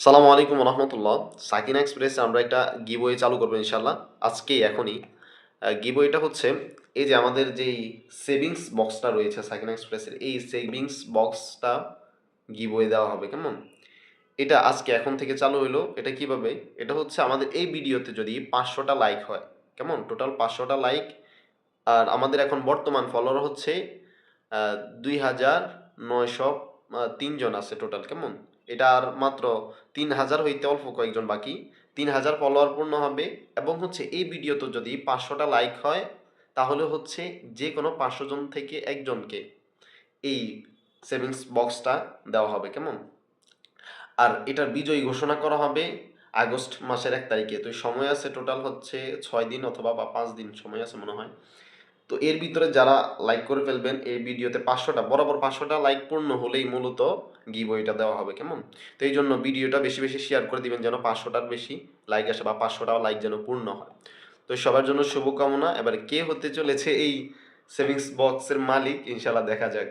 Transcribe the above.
সালামু আলাইকুম রহমতুল্লাহ। সাকিনা এক্সপ্রেসে আমরা একটা গিভওয়ে চালু করবো ইনশাল্লাহ আজকেই এখনই। গিভওয়েটা হচ্ছে এই যে আমাদের যেই সেভিংস বক্সটা রয়েছে সাকিনা এক্সপ্রেসের, এই সেভিংস বক্সটা গিভওয়ে দেওয়া হবে, কেমন? এটা আজকে এখন থেকে চালু হইলো। এটা কিভাবে? এটা হচ্ছে আমাদের এই ভিডিওতে যদি ৫০০টা লাইক হয়, কেমন? Total ৫০০টা like. আর আমাদের এখন বর্তমান ফলোয়ার হচ্ছে ২,৯০৩ জন আছে টোটাল, কেমন? এটা আর মাত্র ৩,০০০ হইতে অল্প কয়েকজন বাকি। ৩,০০০ ফলোয়ার পূর্ণ হবে এবং হচ্ছে এই ভিডিওতে যদি ৫০০টা লাইক হয় তাহলে হচ্ছে যে কোনো ৫০০ জন থেকে একজনকে এই সেভিংস বক্সটা দেওয়া হবে, কেমন? আর এটার বিজয়ী ঘোষণা করা হবে আগস্ট মাসের ১ তারিখে। তো সময় আছে টোটাল হচ্ছে ৬ দিন অথবা ৫ দিন সময় আছে মনে হয়। তো এর ভিতরে যারা লাইক করে ফেলবেন এই ভিডিওতে ৫০০টা বরাবর ৫০০টা লাইক পূর্ণ হলেই মূলত গিভওয়েটা দেওয়া হবে, কেমন? তো এই জন্য ভিডিওটা বেশি বেশি শেয়ার করে দিবেন যেন ৫০০টার বেশি লাইক আসে বা ৫০০টাও লাইক যেন পূর্ণ হয়। তো সবার জন্য শুভকামনা। এবারে কে হতে চলেছে এই সেভিংস বক্সের মালিক ইনশাল্লাহ দেখা যাক।